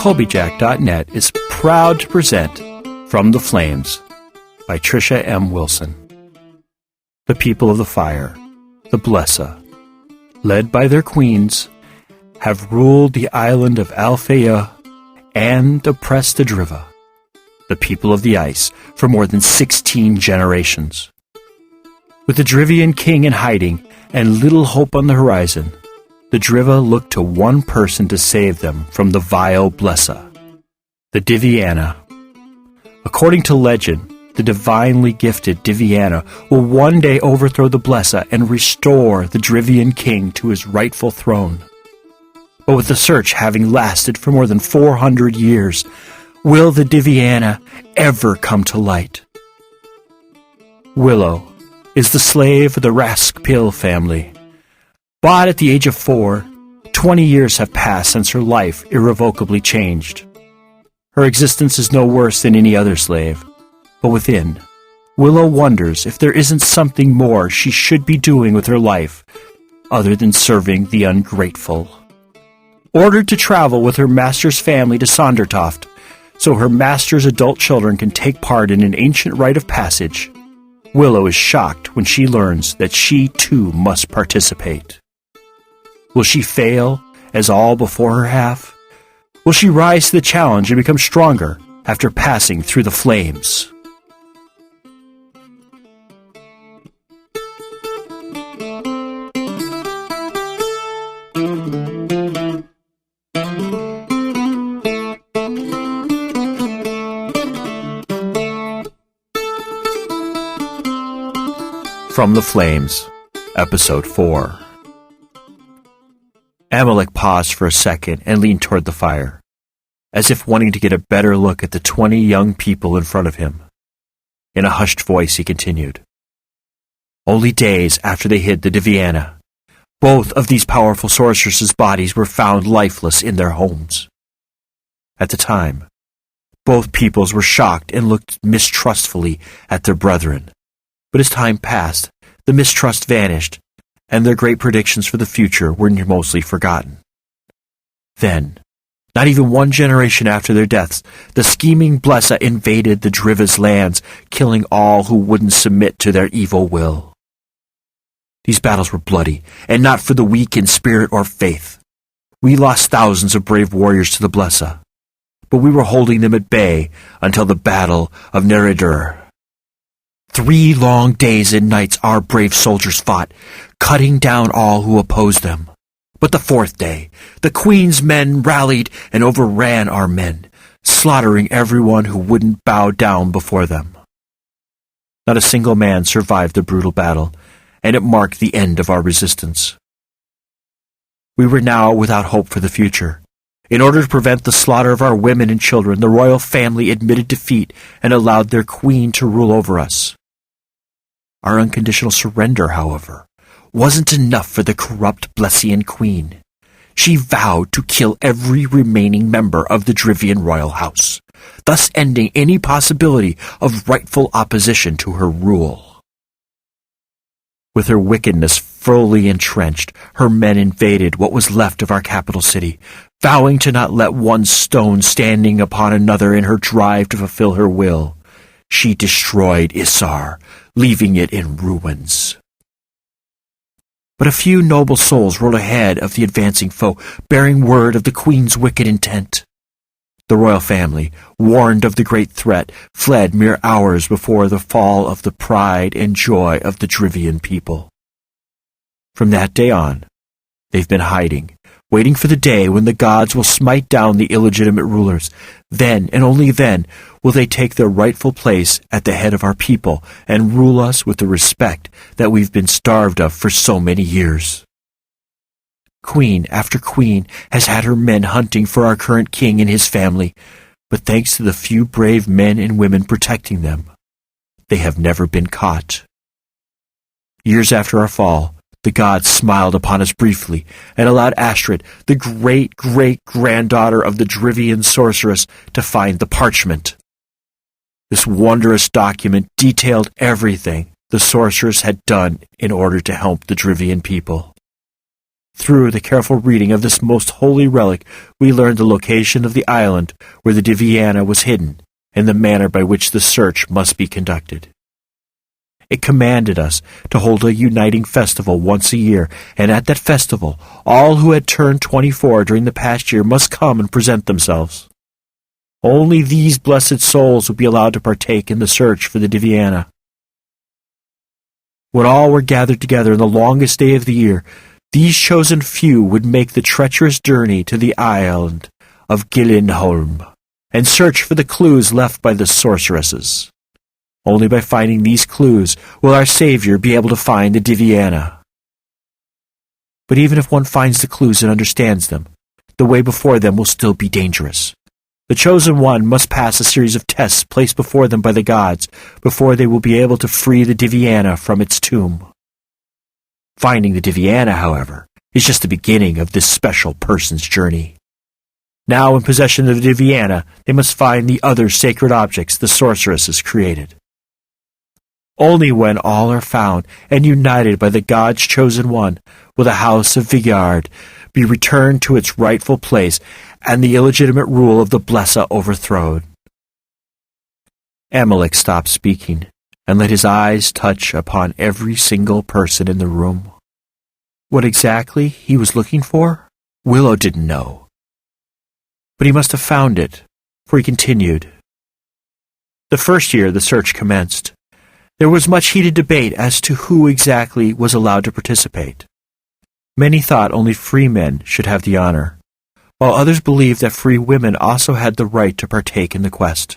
Colbyjack.net is proud to present From the Flames by Trisha M. Wilson. The people of the fire, the Blesa, led by their queens, have ruled the island of Alfeyju and oppressed the Driva, the people of the ice, for more than 16 generations. With the Drivian King in hiding and little hope on the horizon, the Driva looked to one person to save them from the vile Blesa, the Diviana. According to legend, the divinely gifted Diviana will one day overthrow the Blesa and restore the Drivian King to his rightful throne. But with the search having lasted for more than 400 years, will the Diviana ever come to light? Willow is the slave of the Raskpil family. But at the age of 4, 20 years have passed since her life irrevocably changed. Her existence is no worse than any other slave, but within, Willow wonders if there isn't something more she should be doing with her life other than serving the ungrateful. Ordered to travel with her master's family to Sondertoft, so her master's adult children can take part in an ancient rite of passage, Willow is shocked when she learns that she too must participate. Will she fail as all before her have? Will she rise to the challenge and become stronger after passing through the flames? From the Flames, Episode 4. Amalek paused for a second and leaned toward the fire, as if wanting to get a better look at the 20 young people in front of him. In a hushed voice he continued, "Only days after they hid the Diviana, both of these powerful sorceresses' bodies were found lifeless in their homes. At the time, both peoples were shocked and looked mistrustfully at their brethren. But as time passed, the mistrust vanished, and their great predictions for the future were mostly forgotten. Then, not even one generation after their deaths, the scheming Blesa invaded the Driva's lands, killing all who wouldn't submit to their evil will. These battles were bloody, and not for the weak in spirit or faith. We lost thousands of brave warriors to the Blesa, but we were holding them at bay until the Battle of Neridur. 3 long days and nights our brave soldiers fought, cutting down all who opposed them. But the 4th day, the Queen's men rallied and overran our men, slaughtering everyone who wouldn't bow down before them. Not a single man survived the brutal battle, and it marked the end of our resistance. We were now without hope for the future. In order to prevent the slaughter of our women and children, the royal family admitted defeat and allowed their queen to rule over us. Our unconditional surrender, however, wasn't enough for the corrupt Blesian queen. She vowed to kill every remaining member of the Drivian royal house, thus ending any possibility of rightful opposition to her rule. With her wickedness fully entrenched, her men invaded what was left of our capital city, vowing to not let one stone standing upon another in her drive to fulfill her will. She destroyed Isar, leaving it in ruins. But a few noble souls rode ahead of the advancing foe, bearing word of the queen's wicked intent. The royal family, warned of the great threat, fled mere hours before the fall of the pride and joy of the Drivian people. From that day on, they've been hiding, waiting for the day when the gods will smite down the illegitimate rulers. Then, and only then, will they take their rightful place at the head of our people and rule us with the respect that we've been starved of for so many years. Queen after queen has had her men hunting for our current king and his family, but thanks to the few brave men and women protecting them, they have never been caught. Years after our fall, the gods smiled upon us briefly and allowed Astrid, the great-great-granddaughter of the Drivian sorceress, to find the parchment. This wondrous document detailed everything the sorceress had done in order to help the Drivian people. Through the careful reading of this most holy relic, we learned the location of the island where the Diviana was hidden, and the manner by which the search must be conducted. It commanded us to hold a uniting festival once a year, and at that festival, all who had turned 24 during the past year must come and present themselves. Only these blessed souls would be allowed to partake in the search for the Diviana. When all were gathered together on the longest day of the year, these chosen few would make the treacherous journey to the island of Gyllenholm and search for the clues left by the sorceresses. Only by finding these clues will our Savior be able to find the Diviana. But even if one finds the clues and understands them, the way before them will still be dangerous. The chosen one must pass a series of tests placed before them by the gods before they will be able to free the Diviana from its tomb. Finding the Diviana, however, is just the beginning of this special person's journey. Now in possession of the Diviana, they must find the other sacred objects the sorceresses created. Only when all are found and united by the God's chosen one will the house of Vigard be returned to its rightful place and the illegitimate rule of the Blesa overthrown. Amalek stopped speaking and let his eyes touch upon every single person in the room. What exactly he was looking for, Willow didn't know. But he must have found it, for he continued. The first year the search commenced. There was much heated debate as to who exactly was allowed to participate. Many thought only free men should have the honor, while others believed that free women also had the right to partake in the quest.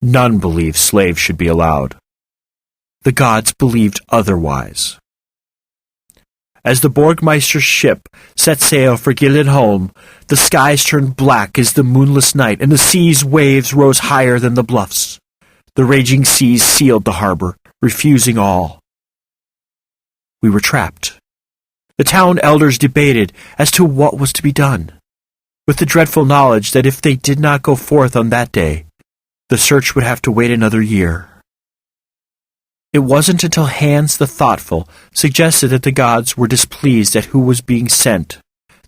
None believed slaves should be allowed. The gods believed otherwise. As the Borgmeister's ship set sail for Gyllenholm, the skies turned black as the moonless night, and the sea's waves rose higher than the bluffs. The raging seas sealed the harbor, refusing all. We were trapped. The town elders debated as to what was to be done, with the dreadful knowledge that if they did not go forth on that day, the search would have to wait another year. It wasn't until Hans the Thoughtful suggested that the gods were displeased at who was being sent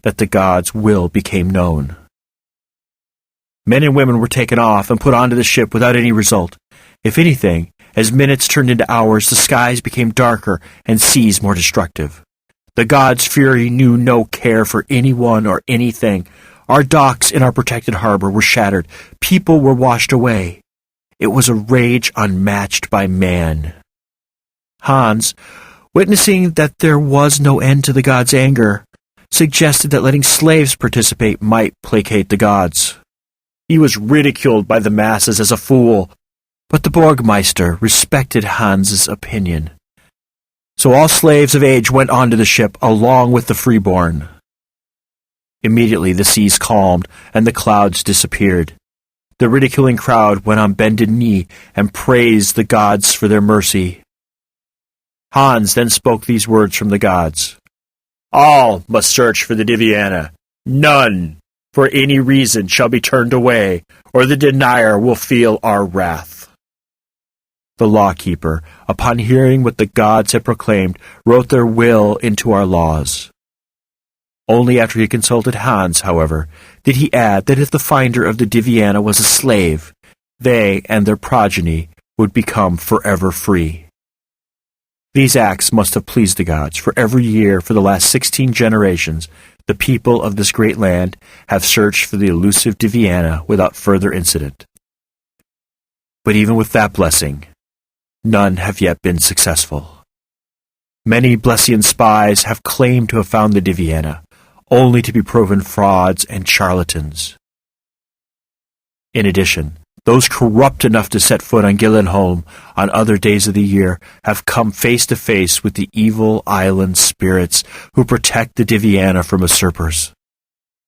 that the gods' will became known. Men and women were taken off and put onto the ship without any result. If anything, as minutes turned into hours, the skies became darker and seas more destructive. The gods' fury knew no care for anyone or anything. Our docks in our protected harbor were shattered. People were washed away. It was a rage unmatched by man. Hans, witnessing that there was no end to the gods' anger, suggested that letting slaves participate might placate the gods. He was ridiculed by the masses as a fool, but the Borgmeister respected Hans's opinion. So all slaves of age went onto the ship along with the freeborn. Immediately the seas calmed and the clouds disappeared. The ridiculing crowd went on bended knee and praised the gods for their mercy. Hans then spoke these words from the gods. All must search for the Diviana. None, for any reason, shall be turned away, or the denier will feel our wrath. The lawkeeper, upon hearing what the gods had proclaimed, wrote their will into our laws. Only after he consulted Hans, however, did he add that if the finder of the Diviana was a slave, they and their progeny would become forever free. These acts must have pleased the gods, for every year for the last 16 generations, the people of this great land have searched for the elusive Diviana without further incident. But even with that blessing, none have yet been successful. Many Blesian spies have claimed to have found the Diviana, only to be proven frauds and charlatans. In addition, those corrupt enough to set foot on Gyllenholm on other days of the year have come face to face with the evil island spirits who protect the Diviana from usurpers.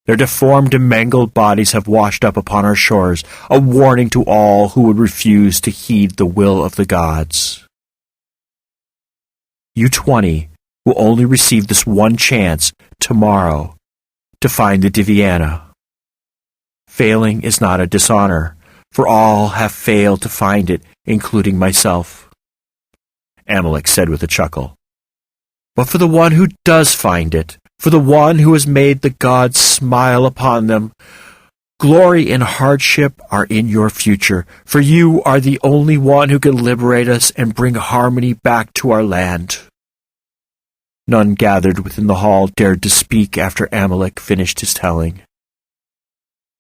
Their deformed and mangled bodies have washed up upon our shores, a warning to all who would refuse to heed the will of the gods. You 20 will only receive this one chance tomorrow to find the Diviana. Failing is not a dishonor, for all have failed to find it, including myself. Amalek said with a chuckle. But for the one who does find it, for the one who has made the gods smile upon them. Glory and hardship are in your future, for you are the only one who can liberate us and bring harmony back to our land." None gathered within the hall dared to speak after Amalek finished his telling.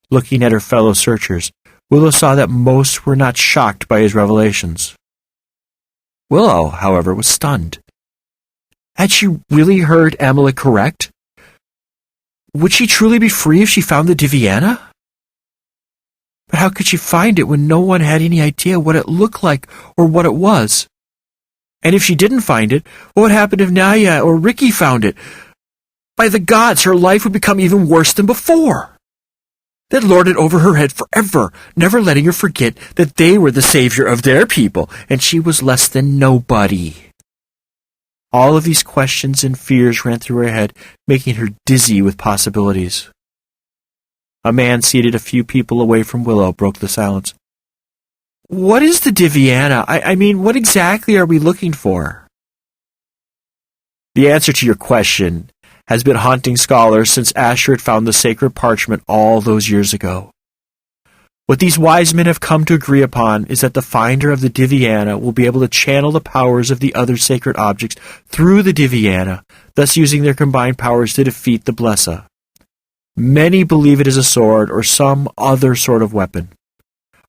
Looking at her fellow searchers, Willow saw that most were not shocked by his revelations. Willow, however, was stunned. Had she really heard Amalek correct? Would she truly be free if she found the Diviana? But how could she find it when no one had any idea what it looked like or what it was? And if she didn't find it, what would happen if Naya or Ricky found it? By the gods, her life would become even worse than before. They'd lord it over her head forever, never letting her forget that they were the savior of their people, and she was less than nobody. All of these questions and fears ran through her head, making her dizzy with possibilities. A man seated a few people away from Willow broke the silence. "What is the Diviana? I mean, what exactly are we looking for?" The answer to your question has been haunting scholars since Asher had found the sacred parchment all those years ago. What these wise men have come to agree upon is that the finder of the Diviana will be able to channel the powers of the other sacred objects through the Diviana, thus using their combined powers to defeat the Blesa. Many believe it is a sword or some other sort of weapon,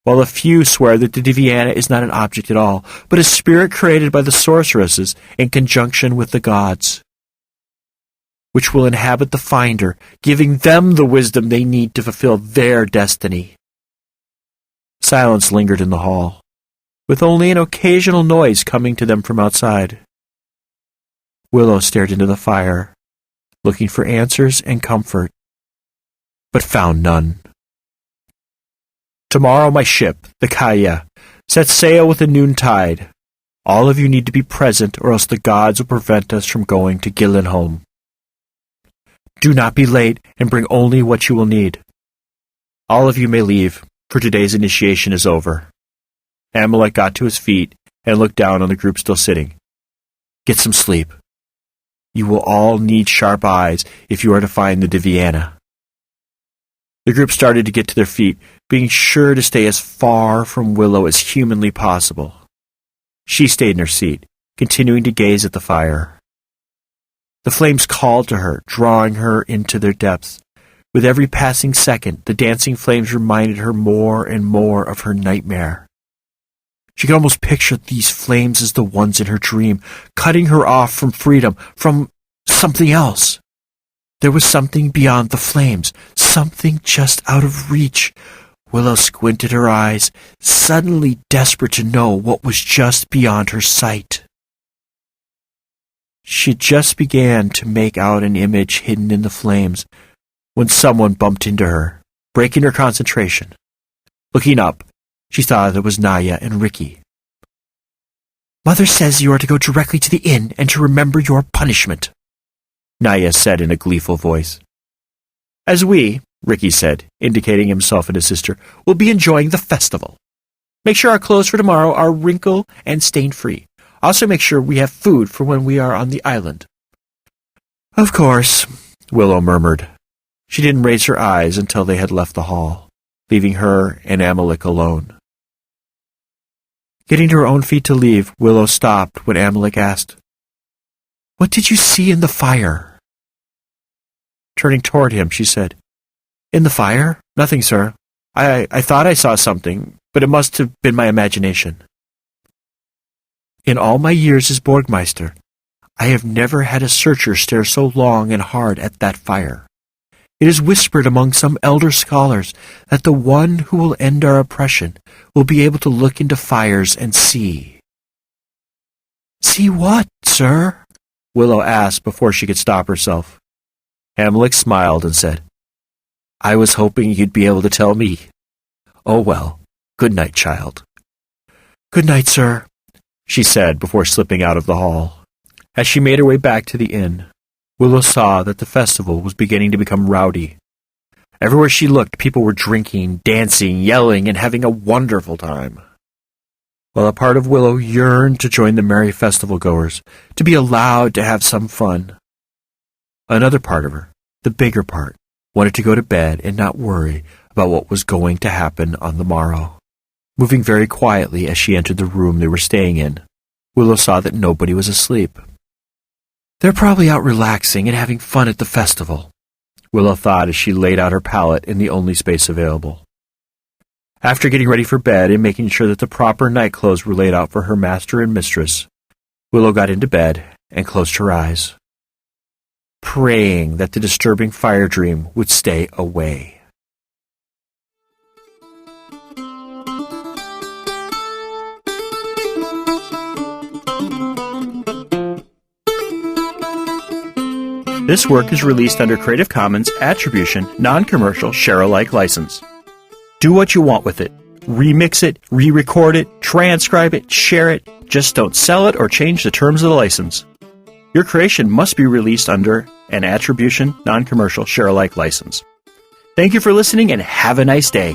while a few swear that the Diviana is not an object at all, but a spirit created by the sorceresses in conjunction with the gods, which will inhabit the finder, giving them the wisdom they need to fulfill their destiny. Silence lingered in the hall, with only an occasional noise coming to them from outside. Willow stared into the fire, looking for answers and comfort, but found none. "Tomorrow my ship, the Kaya, sets sail with the noontide. All of you need to be present, or else the gods will prevent us from going to Gillenholm. Do not be late, and bring only what you will need. All of you may leave, for today's initiation is over." Amalek got to his feet and looked down on the group still sitting. "Get some sleep. You will all need sharp eyes if you are to find the Diviana." The group started to get to their feet, being sure to stay as far from Willow as humanly possible. She stayed in her seat, continuing to gaze at the fire. The flames called to her, drawing her into their depths. With every passing second, the dancing flames reminded her more and more of her nightmare. She could almost picture these flames as the ones in her dream, cutting her off from freedom, from something else. There was something beyond the flames, something just out of reach. Willow squinted her eyes, suddenly desperate to know what was just beyond her sight. She just began to make out an image hidden in the flames when someone bumped into her, breaking her concentration. Looking up, she thought it was Naya and Ricky. "Mother says you are to go directly to the inn and to remember your punishment," Naya said in a gleeful voice. "As we," Ricky said, indicating himself and his sister, "will be enjoying the festival. Make sure our clothes for tomorrow are wrinkle and stain-free. Also make sure we have food for when we are on the island." "Of course," Willow murmured. She didn't raise her eyes until they had left the hall, leaving her and Amalek alone. Getting to her own feet to leave, Willow stopped when Amalek asked, "What did you see in the fire?" Turning toward him, she said, "In the fire? Nothing, sir. I thought I saw something, but it must have been my imagination. In all my years as Borgmeister, I have never had a searcher stare so long and hard at that fire. It is whispered among some elder scholars that the one who will end our oppression will be able to look into fires and see." "See what, sir?" Willow asked before she could stop herself. Amalek smiled and said, "I was hoping you'd be able to tell me. Oh well, good night, child." "Good night, sir," she said before slipping out of the hall. As she made her way back to the inn, Willow saw that the festival was beginning to become rowdy. Everywhere she looked, people were drinking, dancing, yelling, and having a wonderful time. While a part of Willow yearned to join the merry festival-goers, to be allowed to have some fun, Another part of her, the bigger part, wanted to go to bed and not worry about what was going to happen on the morrow. Moving very quietly as she entered the room they were staying in, Willow saw that nobody was asleep. "They're probably out relaxing and having fun at the festival," Willow thought as she laid out her pallet in the only space available. After getting ready for bed and making sure that the proper night clothes were laid out for her master and mistress, Willow got into bed and closed her eyes, praying that the disturbing fire dream would stay away. This work is released under Creative Commons Attribution, Non-Commercial, Share-alike license. Do what you want with it. Remix it, re-record it, transcribe it, share it. Just don't sell it or change the terms of the license. Your creation must be released under an Attribution, Non-Commercial, Share-alike license. Thank you for listening and have a nice day.